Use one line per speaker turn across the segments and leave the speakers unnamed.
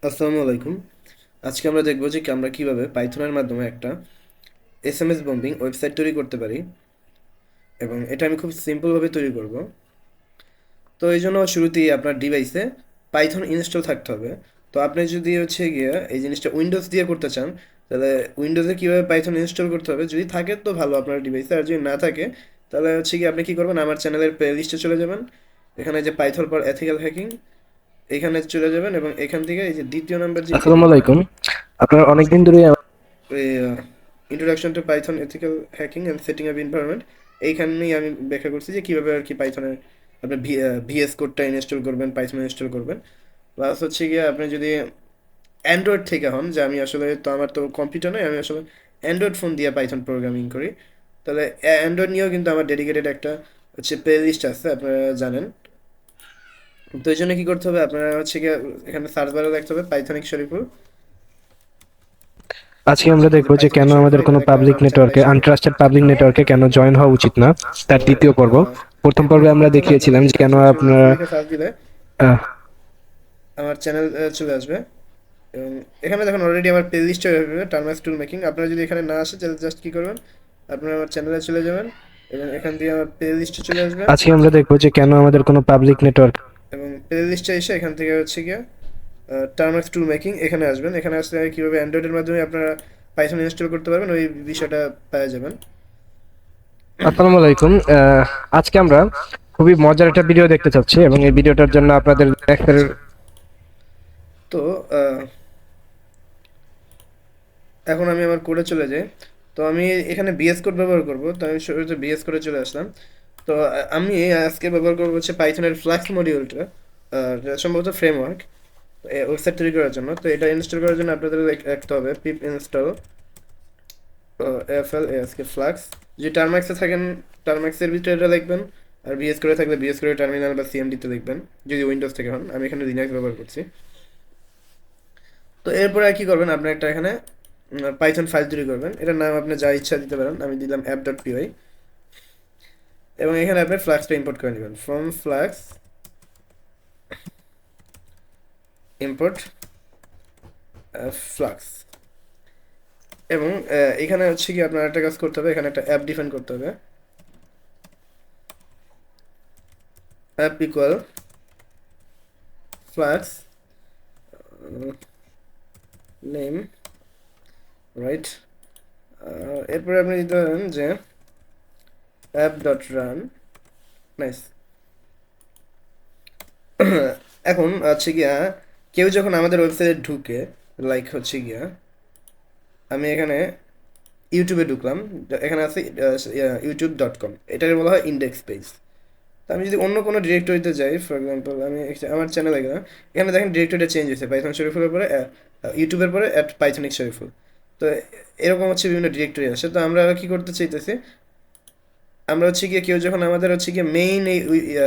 আসসালামু আলাইকুম। আজকে আমরা দেখব যে আমরা কিভাবে পাইথনের মাধ্যমে একটা এসএমএস বম্বিং ওয়েবসাইট তৈরি করতে পারি, এবং এটা আমি খুব সিম্পলভাবে তৈরি করব। তো এই জন্য শুরুতেই আপনার ডিভাইসে পাইথন ইনস্টল থাকতে হবে। তো আপনি যদি হচ্ছে গিয়ে এই জিনিসটা উইন্ডোজ দিয়ে করতে চান, তাহলে উইন্ডোজে কীভাবে পাইথন ইনস্টল করতে হবে, যদি থাকে তো ভালো আপনার ডিভাইসে, আর যদি না থাকে তাহলে হচ্ছে গিয়ে আপনি কী করবেন, আমার চ্যানেলের প্লে লিস্টে চলে যাবেন। এখানে যে পাইথন ফর এথিক্যাল হ্যাকিং, এখানে চলে যাবেন এবং এখান থেকে এই যে দ্বিতীয় নাম্বার যে
আসসালামু আলাইকুম। আপনার অনেকদিন ধরে
introduction to Python ethical hacking and setting up environment, এইখানেই আমি ব্যাখ্যা করছি যে কীভাবে আর কি পাইথনের আপনি ভিএস কোডটা ইনস্টল করবেন, পাইথন ইনস্টল করবেন। প্লাস হচ্ছে গিয়ে আপনি যদি অ্যান্ড্রয়েড থেকে হন, যে আমি আসলে তো আমার তো কম্পিউটার নয়, আমি আসলে অ্যান্ড্রয়েড ফোন দিয়ে পাইথন প্রোগ্রামিং করি, তাহলে অ্যান্ড্রয়েড নিয়েও কিন্তু আমার ডেডিকেটেড একটা হচ্ছে প্লে লিস্ট আছে, আপনারা জানেন। তো এই জন্য কী করতে হবে, আপনারা হচ্ছে গিয়ে এখানে সার্চ বারে দেখতে হবে পাইথনিক শরীফুল।
আজকে আমরা
এই যে
দেখব যে কেন
পাইথনিক শরীফুল,
আমাদের কোনো
এখানে একটা
পাবলিক
আমার চ্যানেল
নেটওয়ার্কে
এসে।
আনট্রাস্টেড পাবলিক নেটওয়ার্কে কেন জয়েন হওয়া উচিত না,
তো
তার দ্বিতীয় পর্ব। প্রথম
এরপর
পর্বে
কি
আমরা
করতে হবে, আপনারা
দেখিয়েছিলাম
এই
যে কেন
পাইথনিক শরীফুল
আপনারা
লিখে সার্চ দিলে
আহ,
আমার চ্যানেল চলে আসবে। এবং এখানে দেখুন অলরেডি আমার প্লে লিস্ট হয়ে যাবে টার্মাস টুল মেকিং। আপনারা যদি এখানে না আসে তাহলে জাস্ট কী করবেন, আপনারা আমার চ্যানেলে চলে যাবেন এবং এখান দিয়ে আমার প্লে লিস্টে চলে আসবেন।
আজকে আমরা দেখব যে কেন আমাদের কোনো পাবলিক নেটওয়ার্ক
এবং প্লে লিস্টে এসে এখান থেকে হচ্ছে গিয়ে টার্মাস টুল মেকিং এখানে আসবেন। এখানে আসলে কীভাবে অ্যান্ড্রয়েডের মাধ্যমে আপনারা পাইথন ইনস্টল করতে পারবেন ওই বিষয়টা পেয়ে যাবেন।
আসসালামু আলাইকুম। আজকে আমরা খুবই মজার একটা ভিডিও দেখতে চাচ্ছি এবং এই ভিডিওটার জন্য আপনাদের
আচ্ছা, তো আহ, এখন আমি আমার কোডে চলে যাই। তো আমি এখানে বিএস কোড ব্যবহার করব, তো আমি শুরুতে বিএস কোডে চলে আসলাম। তো আমি আজকে ব্যবহার করবো হচ্ছে পাইথনের ফ্লাক্স মডিউলটা, সম্ভবত ফ্রেমওয়ার্ক ওয়েবসাইট তৈরি করার জন্য। তো এটা ইনস্টল করার জন্য আপনাদের রাখতে হবে pip install F L S K flux. যদি টার্মাক্সে থাকেন টার্মাক্সের ভিতরে এটা লিখবেন, আর বিএস করে থাকলে বিএস করে টার্মিনাল বা সিএমডিতে লিখবেন, যদি উইন্ডোজ থেকে হন। আমি এখানে লিনাক্স ব্যবহার করছি। তো এরপরে আর কি করবেন, আপনি একটা এখানে পাইথন ফাইল তৈরি করবেন, এটার নাম আপনি যা ইচ্ছা দিতে পারেন, আমি দিলাম অ্যাপ ডট পিওয়াই। এবং এখানে আপনি ফ্লাক্সটা ইম্পোর্ট করে নেবেন, ফ্রম ফ্লাক্স ইম্পোর্ট ফ্লাক্স। এবং এখানে হচ্ছে কি আপনার একটা কাজ করতে হবে, এখানে একটা অ্যাপ ডিফাইন করতে হবে। App equal Flask name, right. এরপরে আপনি দিতে পারেন যে অ্যাপ ডট রান। নাইস। এখন হচ্ছে গিয়া কেউ যখন আমাদের ওয়েবসাইটে ঢুকে, লাইক হচ্ছে গিয়া আমি এখানে ইউটিউবে ঢুকলাম, এখানে আছে ইউটিউব.com, এটাকে বলা হয় ইন্ডেক্স পেজ। তো আমি যদি অন্য কোনো ডিরেক্টরিতে যাই, ফর এক্সাম্পল আমি আমার চ্যানেলে গেলাম, এখানে দেখেন ডিরেক্টরিটা চেঞ্জ হয়েছে, পাইথন শরীফুলের পরে ইউটিউবের পরে অ্যাট পাইথনিক শরীফুল। তো এরকম হচ্ছে বিভিন্ন ডিরেক্টরি আসে। তো আমরা কি করতে চাইতেছি, আমরা হচ্ছে গিয়ে কেউ যখন আমাদের হচ্ছে গিয়ে মেইন এই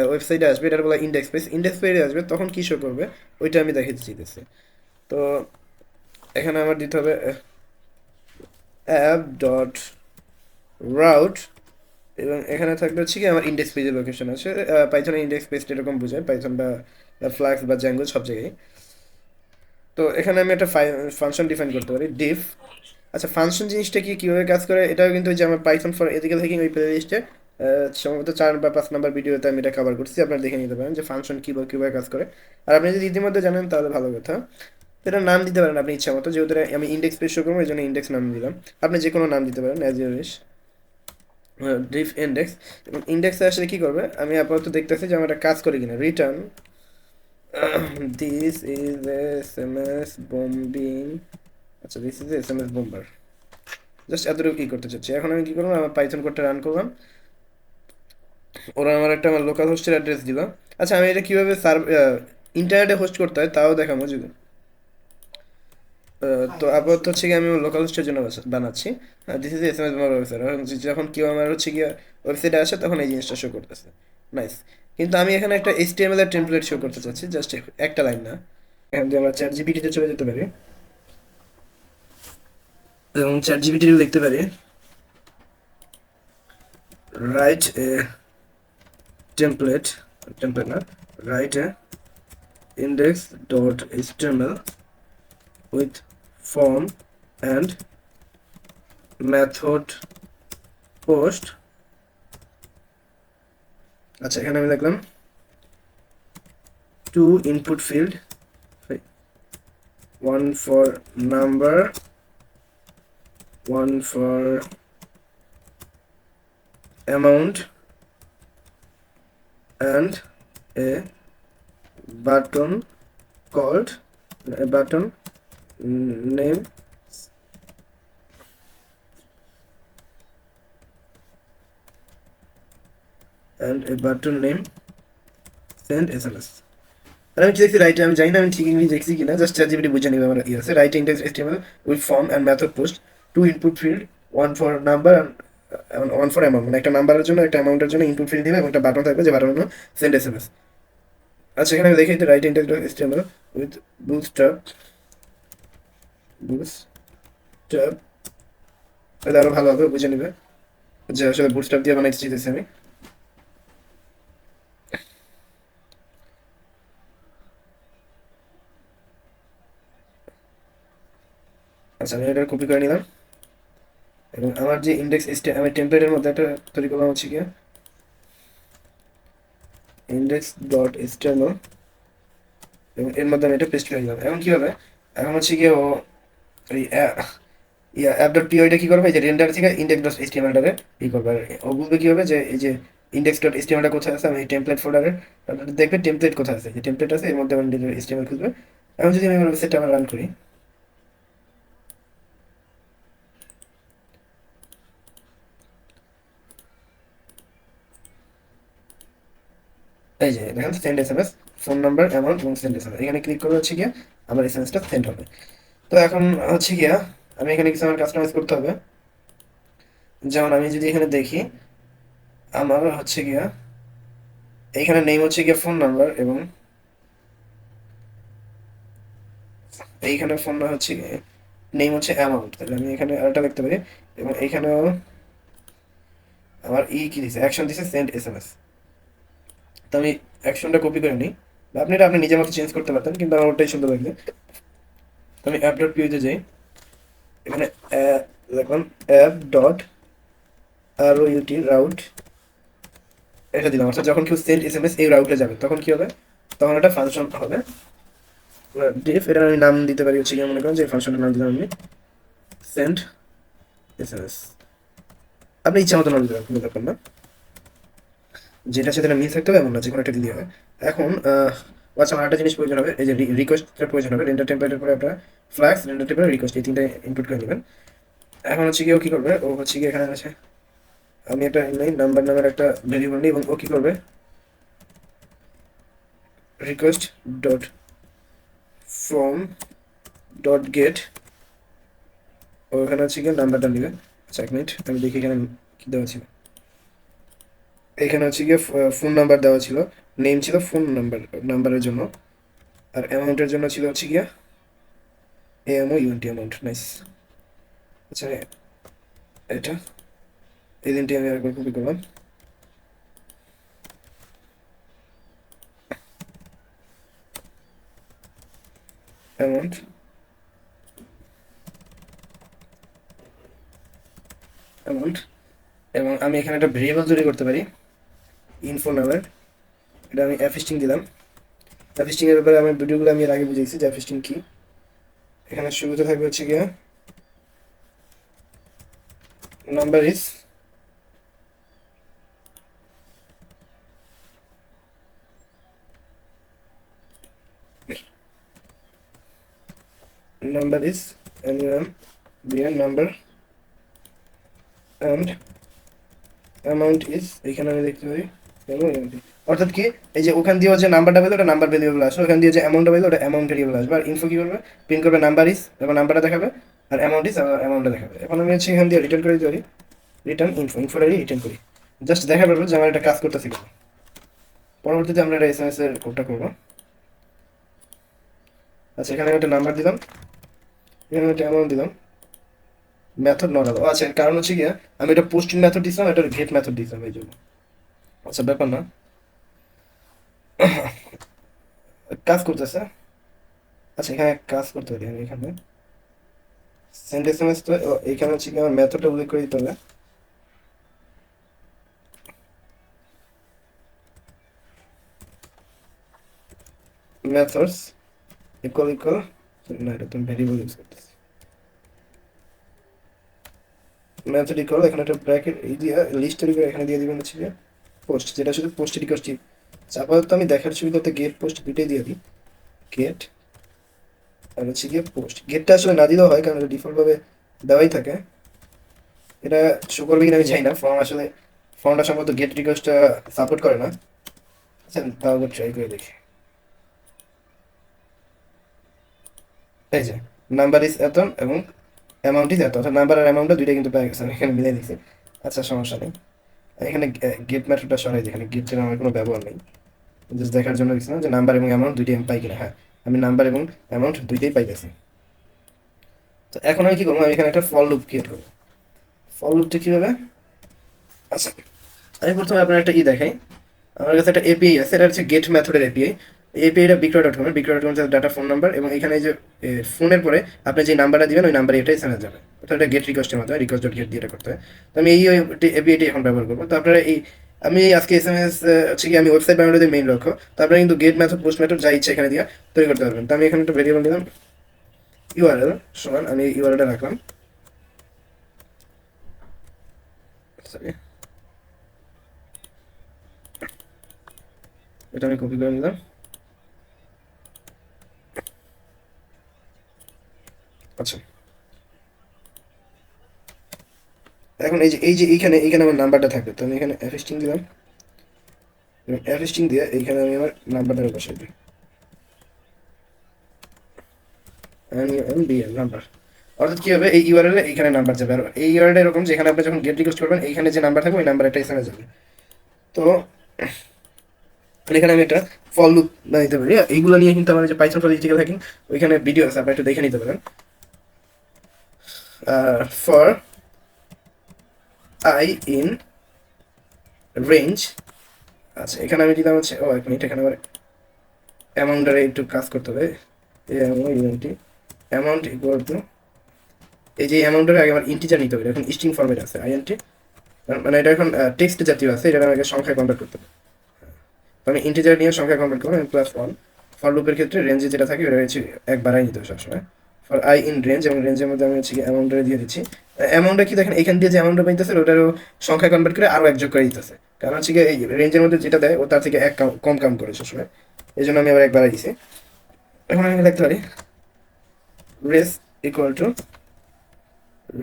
ওয়েবসাইটে আসবে, এটার বলা ইন্ডেক্স পেজ, ইন্ডেক্স পেজে আসবে, তখন কী শো করবে ওইটা আমি দেখাতে চাইতেছি। তো এখানে আমার দিতে হবে অ্যাপ ডট রাউট, এবং এখানে থাকবে হচ্ছে কি আমার ইন্ডেক্স পেজের লোকেশন আছে। পাইথনে ইন্ডেক্স পেজটা এরকম বোঝায়, পাইথন বা ফ্লাক্স বা জ্যাঙ্গো সব জায়গায়। তো এখানে আমি একটা ফাংশন ডিফাইন করতে পারি, ডিফ। আচ্ছা, ফাংশন জিনিসটা কি, কীভাবে কাজ করে, এটাও কিন্তু ওই যে আমার পাইথন ফর এথিক্যাল হ্যাকিং ওই প্লে লিস্টে সম্ভবত 4 বা 5 নাম্বার ভিডিওতে আমি এটা কভার করছি, আপনারা দেখে নিতে পারেন যে ফাংশন কীভাবে কাজ করে। আর আপনি যদি ইতিমধ্যে জানেন তাহলে ভালো কথা। তো এটার নাম দিতে পারেন আপনি ইচ্ছা মতো, যেহেতু আমি ইন্ডেক্স পেজ শো করবো এই জন্য ইন্ডেক্স নাম দিলাম। আপনি যে কোনো নাম দিতে পারেন অ্যাজ ইউর উইশ। ডিফ ইন্ডেক্স। এবং ইন্ডেক্সে আসলে কী করবে, আমি আপাতত দেখতেছি যে আমার একটা কাজ করে কিনা, return this is S M S bombing. আচ্ছা, this is S M S bomber, just এতটুকু কী করতে চাচ্ছি। এখন আমি কী করবো, আমার পাইথন কোডটা রান করলাম, ওরা আমার লোকাল হোস্টের অ্যাড্রেস দিল। আচ্ছা, আমি এটা কীভাবে ইন্টারনেটে হোস্ট করতে হয় তাও দেখাবো যদি। তো আপাতত হচ্ছে কি আমি লোকাল হোস্টের জন্য বানাচ্ছি। This is S M S bomber website. যখন কেউ আমার হচ্ছে গিয়ে ওয়েবসাইটে আসে তখন এই জিনিসটা শো করতেছে। নাইস। কিন্তু আমি এখানে একটা এইচটিএমএল এর টেমপ্লেট শো করতে চাচ্ছি, জাস্ট একটা লাইন না। এখান দিয়ে আমরা চ্যাট জিপিটিতে চলে যেতে পারি এবং চ্যাট জিপিটি লিখতে পারি রাইট এ টেমপ্লেট, টেমপ্লেট না, write a index.html with form and method post। আচ্ছা, এখানে আমি লিখলাম two input field, one for number, one for amount, and a button called a button name and a button name send SMS। আর আমি কি দেখছি right, আমি জানি না আমি ঠিক ইংলিশ দেখছি কিনা, জাস্ট চ্যাটজিপিটি বুঝে নিবে আমার ইয়ে আছে। Write index HTML with form and method post, two input field, one for number and one for amount, মানে একটা নাম্বারের জন্য একটা অ্যামাউন্টের জন্য ইনপুট ফিল্ড দিবে এবং একটা বাটন থাকবে যে বাটনের সেন্ড SMS। আচ্ছা, এখানে আমি দেখি right index HTML with bootstrap, bootstrap এটা আরো ভালো হবে, বুঝে নিবে যে আসলে বুটস্ট্র্যাপ দিয়ে বানাইতে চাইতেছি আমি। আচ্ছা, আমি এটা কপি করে নিলাম এবং আমার যে ইন্ডেক্স আমি টেমপ্লেটের মধ্যে একটা তৈরি করলাম হচ্ছে কি ইন্ডেক্স ডট এচটিএমএল এবং এর মধ্যে আমি এটা পেস্ট করে দিলাম। এখন কি হবে, এখন হচ্ছে কি ও এই অ্যাপ ডট পিওইটা কি করবে, এই যে রেন্ডার থেকে ইন্ডেক্স ডট এইচটিএমএলটারে ই করবে। আর ও বুঝবে কি হবে যে এই যে ইন্ডেক্স ডট এইচটিএমএলটা কোথায় আছে, আমি এই টেমপ্লেট ফোল্ডারে দেখবে টেমপ্লেট কোথায় আছে, যে টেমপ্লেট আছে এর মধ্যে আমি এইচটিএমএল খুঁজবে। এখন যদি আমি আমার ওয়েবসাইটটা আবার রান করি, এই যে দেখেন send SMS, phone number, amount এবং সেন্ড SMS, এখানে ক্লিক করে হচ্ছে গিয়ে আমার এসএমএসটা সেন্ড হবে। তো এখন হচ্ছে গিয়া আমি এখানে কিছু আমার কাস্টমাইজ করতে হবে। যেমন আমি যদি এখানে দেখি আমার হচ্ছে গিয়া এইখানে নেম হচ্ছে গিয়া ফোন নাম্বার এবং এইখানে ফোন হচ্ছে নেম হচ্ছে অ্যামাউন্ট, তাহলে আমি এখানে আরেকটা লিখতে পারি এবং এইখানেও আমার কি দিছে, অ্যাকশন দিছে সেন্ড SMS। তো আমি অ্যাকশনটা কপি করে নিই, বা আপনি এটা আপনি নিজের মতো চেঞ্জ করতে পারতেন, কিন্তু আমার ওটাই সুন্দর লাগছে। তো আমি অ্যাপ ডট পিওতে যাই, এখানে দেখলাম অ্যাপ ডট ROUT রাউট, এটা দিলাম। অর্থাৎ যখন কেউ সেন্ড SMS এই রাউটে যাবে তখন কি হবে, তখন একটা ফাংশন হবে ডিফ, এটা আমি নাম দিতে পারি হচ্ছে কি, মনে করেন যে ফাংশনটার নাম দিলাম আমি সেন্ড SMS। আপনি ইচ্ছা মতো নাম দিতে পারবেন না, যেটা সেটা মিল থাকতে হবে এমন না, যে কোনো একটা দিতে হবে। এখন আচ্ছা, আমার একটা জিনিস প্রয়োজন হবে, এই যে রিকোয়েস্টের প্রয়োজন হবে। রেন্ডার টেমপ্লেটের পরে আপনার ফ্ল্যাক্স, রেন্ডার টেমপ্লেট, রিকোয়েস্ট, এই তিনটে ইনপুট করে নেবেন। এখন হচ্ছে কি ও কি করবে, ও হচ্ছে কি এখানে আছে আমি একটা নাম্বার নামের একটা ভেরিয়েবল নিই এবং ও কি করবে request dot from dot get, ও এখানে হচ্ছে গিয়ে নাম্বারটা নেবে। আচ্ছা, এক মিনিট আমি দেখি এখানে কি দেওয়া ছিল। এখানে হচ্ছে গিয়ে ফোন নাম্বার দেওয়া ছিল, নেম ছিল ফোন নাম্বারের জন্য, আর অ্যামাউন্টের জন্য ছিল হচ্ছে গিয়া AMOUNT অ্যামাউন্ট। নাইস। আচ্ছা, এটা এই দিনটি আমি একবার কপি করলাম, অ্যামাউন্ট অ্যামাউন্ট এবং আমি এখানে একটা ভেরিয়েবল তৈরি করতে পারি ইনফো নামের, এটা আমি অ্যাফিস্টিং দিলাম। অ্যাফিস্টিং এর ব্যাপারে আমার ভিডিওগুলো আমি এর আগে বুঝেছি যে অ্যাফিস্টিং কি। এখানে শুরুতে থাকবে হচ্ছে গিয়া number is NUM number and amount is, এখানে আমি দেখতে পারি MOUNT। অর্থাৎ কি, এই যে ওখান দিয়ে যে নাম্বারটা পেলো ওটা নাম্বার ভেরিয়েবল আসবে, ওখান দিয়ে যে অ্যামাউন্টটা পেলো ওটা অ্যামাউন্ট ভেরিয়েবল আসবে। আর ইনফো কি করবে, প্রিন্ট করবে নাম্বার ইজ এবং নাম্বারটা দেখাবে, আর অ্যামাউন্ট ইজ অ্যামাউন্টটা দেখাবে। এখন আমি হচ্ছে এখান দিয়ে রিটার্ন করে দিতে পারি, রিটার্ন ইনফোটা রিটার্ন করি, জাস্ট দেখা পারবো যে আমার একটা কাজ করতেছি কিনা। পরবর্তীতে আমরা এটা SMS এর কোডটা করবো। আচ্ছা, এখানে আমি একটা নাম্বার দিলাম, এখানে একটা অ্যামাউন্ট দিলাম, মেথড নট আলাদা। আচ্ছা, কারণ হচ্ছে গিয়া আমি এটা পোস্টিং মেথড দিয়েছিলাম, এটা গেট মেথড দিয়েছিলাম এই জন্য। আচ্ছা, ব্যাপার না, কাজ করতেছে। আচ্ছা এখানে এক কাজ করতে পারি আমি, এখানে সেন্ড এস এম এস তো এখানে হচ্ছে কি আমার মেথডটা উল্লেখ করে দিতে হবে। মেথডস ইকুয়াল ইকুয়াল, না এটা তুমি ভেরিয়েবল ইউজ করতেছি, মেথড ইকুয়াল এখানে একটা ব্র্যাকেট এই দিয়ে লিস্ট তৈরি করে এখানে দিয়ে দিবেন হচ্ছে গিয়ে পোস্ট, যেটা শুধু পোস্ট রিকোয়েস্ট। আপাতত আমি দেখার সুবিধাতে গেট পোস্ট দুইটাই দিয়ে দিই, গেট আর হচ্ছে গিয়ে পোস্ট। গেটটা আসলে না দিলেও হয় কারণ এটা ডিফল্ট ভাবে দেওয়াই থাকে, এটা শো করবে কিনা আমি জানি না, ফর্ম আসলে ফর্মটা সম্ভবত গেট রিকোয়েস্টটা সাপোর্ট করে না। আচ্ছা তাও ট্রাই করে দেখি। এই যে নাম্বার ইজ এত এবং অ্যামাউন্ট ইজ এত, অর্থাৎ নাম্বার আর অ্যামাউন্টটা দুইটা কিন্তু পেয়ে গেছে, আমি এখানে মিলিয়ে দিচ্ছি। আচ্ছা সমস্যা নেই, এখানে গেট মেথডটা সরাই দিই, এখানে গেটের আমার কোনো ব্যবহার নেই, জাস্ট দেখার জন্য দিচ্ছি না যে নাম্বার এবং অ্যামাউন্ট দুইটাই আমি পাই কিনা। হ্যাঁ আমি নাম্বার এবং অ্যামাউন্ট দুইটাই পাইতেছি। তো এখন আমি কি করবো, আমি এখানে একটা ফর লুপ ক্রিয়েট করবো। ফর লুপটা কীভাবে, আচ্ছা আমি প্রথমে আপনার একটা দেখাই। আমার কাছে একটা এপিআই আছে, এটা হচ্ছে গেট মেথডের এপিআই। এপিআইটা বিক্রয় ডট কমের, বিক্রয় dot com data phone number, এবং এখানে যে ফোনের পরে আপনি যে নাম্বারটা দিবেন ওই নাম্বারে এটাই সেন্ড যাবে, অর্থাৎ এটা গেট রিকোয়েস্টের মাধ্যমে রিকোয়েস্ট ডট গেট দিয়ে এটা করতে হয়। তো আমি এই এপিআইটি এখন ব্যবহার করবো। তো আপনারা এই আমি আজকে এস এম এস হচ্ছে কি আমি ওয়েবসাইট বানানোদের মেইন লক্ষ্য, তো আপনারা কিন্তু গেট মেথড পোস্ট মেথড যা ইচ্ছে এখানে দিয়ে তৈরি করতে পারবেন। তো আমি এখানে একটা ভেরিয়েবল দিলাম ইউআরএল সমান, আমি ইউআরএলটা রাখলাম, সরি এটা আমি কপি করে নিলাম। আচ্ছা এখন এই যে এইখানে এইখানে আমার নাম্বারটা থাকবে, তো আমি এখানে এফ স্ট্রিং দিলাম, এবং এফ স্ট্রিং দিয়ে এইখানে আমি আমার নাম্বারটা বসাই দিই, এনবিএল নাম্বার। অর্থাৎ কি হবে, এই ইউআরএল এ এইখানে নাম্বার যাবে, আর এই ইউআরএল এরকম যে এখানে আপনি যখন গেট রিকোয়েস্ট করবেন এইখানে যে নাম্বার থাকবে ওই নাম্বার একটা এসএমএস যাবে। তো এখানে আমি একটা ফর লুপ বানাইতে পারি, এইগুলো নিয়ে কিন্তু আমার যে পাইথন পলিটিক্যাল হ্যাকিং ওইখানে ভিডিও আছে, আপনি একটু দেখে নিতে পারেন। ফর আই ইন রেঞ্জ, আচ্ছা এখানে আমি দিলাম হচ্ছে, ও এক মিনিট, এখানে আমার অ্যামাউন্টের একটু কাজ করতে হবে, অ্যামাউন্ট ইকুয়াল টু, এই যে অ্যামাউন্টের আগে আমার ইন্টিজার নিতে হবে, এখন স্ট্রিং ফরম্যাট আছে আইএনটি, মানে এটা এখন টেক্সট জাতীয় আছে, এটা আমাকে সংখ্যায় কনভার্ট করতে হবে। তো আমি ইন্টিজার নিয়ে সংখ্যায় কনভার্ট করবো, আমি প্লাস ওয়ান। ফর লুপের ক্ষেত্রে রেঞ্জে যেটা থাকে ওটা হচ্ছে এক বাড়াই নিতে হবে সবসময়। ফর আই ইন রেঞ্জ, এবং রেঞ্জের মধ্যে আমি হচ্ছে অ্যামাউন্টটা দিয়ে দিচ্ছি। অ্যামাউন্টটা কি দেখেন এখান দিয়ে যে অ্যামাউন্টটা পাইতেছে ওটারও সংখ্যায় কনভার্ট করে আরও এক যোগ করে দিতেছে, কারণ হচ্ছে এই রেঞ্জের মধ্যে যেটা দেয় ও তার থেকে এক কম কাম করে সবসময়, এই জন্য আমি আবার এক বাড়াই দিছি। এখন আমি লিখতে পারি race equal to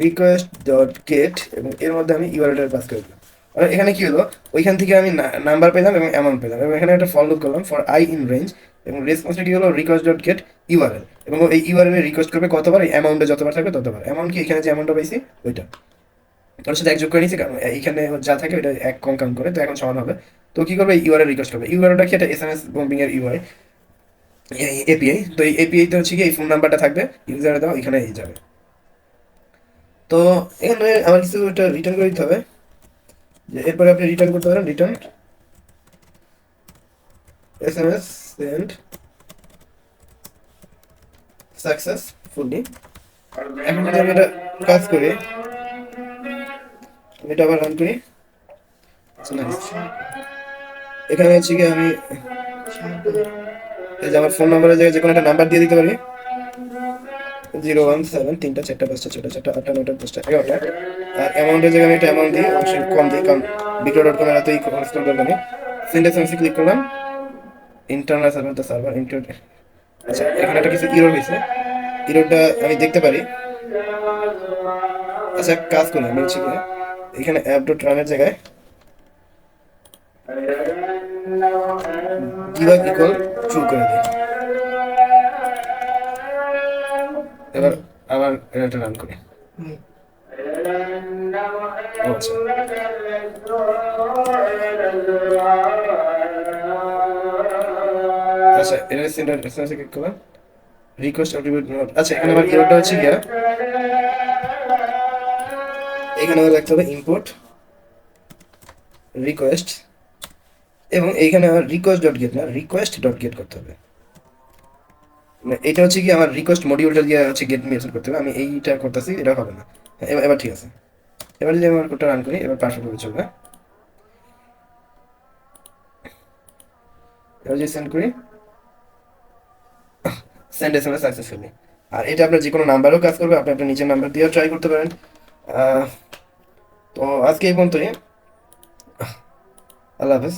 request dot gate, এবং এর মধ্যে আমি ইউআরএল পাস করে দিলাম। আর এখানে কি হলো, ওইখান থেকে আমি নাম্বার পেলাম এবং অ্যামাউন্ট পেলাম, এবং এখানে একটা ফর লুপ করলাম ফর আই ইন রেঞ্জ, এবং রেসপন্সটা কি হলো রিকোয়েস্ট ডট গেট ইউআরএল, এবং এই ইউআরএল এ রিকোয়েস্ট করবে কতবার, এই অ্যামাউন্টে যতবার থাকবে ততবার। অ্যামাউন্ট কি এখানে যে অ্যামাউন্টটা পাইছি ওইটা ওর সাথে এক যোগ করে নিয়েছি, কারণ এইখানে যা থাকে ওটা এক কম কাম করে, তো এখন সমান হবে। তো কি করবে, ইউআরএল রিকোয়েস্ট করবে, ইউআরএলটা কি একটা এসএমএস বম্বিং এর ইউআই এপিআই, তো এই এপিআইতে হচ্ছে কি এই ফোন নাম্বারটা থাকবে ইউজারে দেওয়া, এখানে এই যাবে। তো এখানে আমার কিছু একটা রিটার্ন করে দিতে হবে, যে এরপরে আপনি রিটার্ন করতে পারেন return S M S send successfully. এখন যদি আমি এটা কাজ করি, আমি এটা আবার রান করি, আচ্ছা, nice। এখানে হচ্ছে কি আমি এই যে আমার ফোন নাম্বারের জায়গায় যে কোনো একটা নাম্বার দিয়ে দিতে পারি, 017 3টা 4টা 5টা 6টা 7টা 8টা 9টা 10টা 11টা, আর অ্যামাউন্টের জায়গায় আমি একটা অ্যামাউন্ট দিই, অবশ্যই কম দিই কারণ বিক্রয় ডট কম এর এতই খরচ করতে পারবো না। সেন্ড এসএমএস ক্লিক করলাম, ইন্টারনাল সার্ভার তো সার্ভার ইন্টার, আচ্ছা এখানে একটা কিছু ইরর হয়েছে, ইররটা আমি দেখতে পারি। আচ্ছা এক কাজ করি, আমি হচ্ছে কি এখানে অ্যাপ ডট রানের জায়গায় ডিবাগ ইকুয়াল ট্রু করে দিই, এবার আবার এটা রান করি। ও আচ্ছা আচ্ছা এটা সেন্টার এসএমএস ক্লিক করলাম, রিকোয়েস্ট অ্যাট্রিবিউট নোট, আচ্ছা এখানে আবার ইররটা হচ্ছে গিয়া, এখানে আবার রাখতে হবে ইম্পোর্ট রিকোয়েস্ট, এবং এইখানে রিকোয়েস্ট ডট গেট না রিকোয়েস্ট ডট গেট করতে হবে, এটা হচ্ছে কি আমার রিকোয়েস্ট মডিউলটা দিয়ে হচ্ছে গেট মেথড করতে হবে, আমি এইটা করতেছি, এটা হবে না। হ্যাঁ, এবার এবার ঠিক আছে। এবার যদি আমার কোডটা রান করি, এবার পারফেক্ট ভাবে চলবে। এবার যদি সেন্ড করি, send S M S successfully. আর এটা আপনার যে কোনো নাম্বারও কাজ করবে, আপনি আপনার নিজের নাম্বার দিয়েও ট্রাই করতে পারেন। আহ, তো আজকে এই পর্যন্তই। আল্লাহ হাফেজ।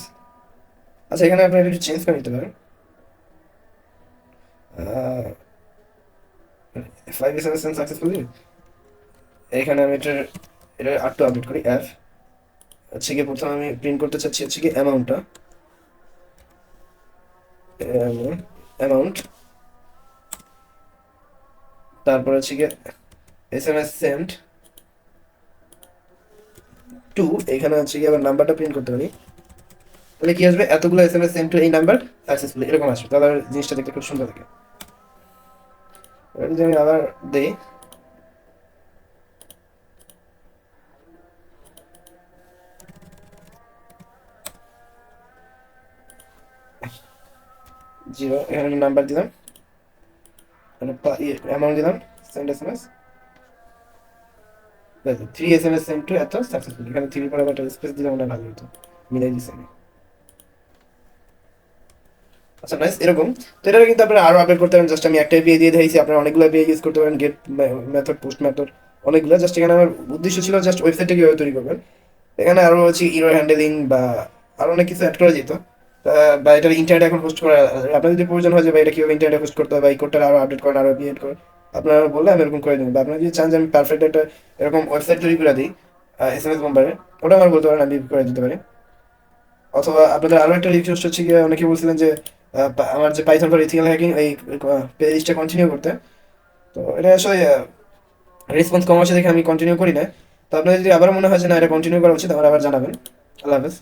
আচ্ছা, এখানে আপনি একটু চেঞ্জ করে নিতে পারেন। 5 এস এম এস সাকসেসফুলি। এখানে আমি এটা আরটু আপডেট করি। অ্যাপ হচ্ছে গিয়ে প্রথমে আমি প্রিন্ট করতে চাচ্ছি হচ্ছে কি অ্যামাউন্টটা, অ্যামাউন্ট। তারপর হচ্ছে গিয়ে S M S send to, এখানে হচ্ছে গিয়ে আবার নাম্বারটা প্রিন্ট করতে পারি। তাহলে কি আসবে, এতগুলো S M S send to এই নাম্বার সাকসেসফুলি, এরকম আসবে। তাহলে জিনিসটা দেখতে খুব সুন্দর লাগে। এবার যদি আমি আবার দিই, জিরো, এখানে আমি নাম্বার দিলাম, অ্যামাউন্ট দিলাম, send S M S, 3 S M S send to এত সাকসেসফুল। এখানে থ্রি পরে আবার স্পেস দিলে মনে হয় ভালো হতো, মিলাই দিচ্ছে আমি। আচ্ছা নাইস, এরকম। তো এটা কিন্তু আপনারা আরো আপডেট করতে পারেন। জাস্ট আমি একটা এপিআই দিয়ে দিয়েছি, আপনারা অনেকগুলো এপিআই ইউজ করতে পারেন, গেট মেথড, পোস্ট মেথড, অনেকগুলো। জাস্ট এখানে আমার উদ্দেশ্য ছিল জাস্ট ওয়েবসাইটটা কিভাবে তৈরি করবেন। এখানে আরো হচ্ছে ইরর হ্যান্ডেলিং বা আরো অনেক কিছু অ্যাড করা যেত। বা এটার ইন্টারনেট এখন হোস্ট করা, আপনার যদি প্রয়োজন হয় যে বা এটা কিভাবে ইন্টারনেটে হোস্ট করতে হবে বা এই কোডটা আরো আপডেট করেন, আরো এপিআই করেন, আপনারা বললে আমি এরকম করে দেবো। বা আপনারা যদি চান যে আমি পারফেক্ট একটা এরকম ওয়েবসাইট তৈরি করে দিই এস এম এস নাম্বারে, ওটা আমার বলতে পারেন, আমি করে দিতে পারি। অথবা আপনাদের আরো একটা রিকোয়েস্ট হচ্ছে গিয়ে, অনেকে বলছিলেন যে আমার যে পাইথন ফর ইথিক্যাল হ্যাকিং এই পেজটা কন্টিনিউ করতে। তো এটা আসলে রেসপন্স কম আসে দেখে আমি কন্টিনিউ করি না। তো আপনার যদি আবার মনে হয় যে না এটা কন্টিনিউ করা উচিত, আমার আবার জানাবেন। আল্লাহ হাফেজ।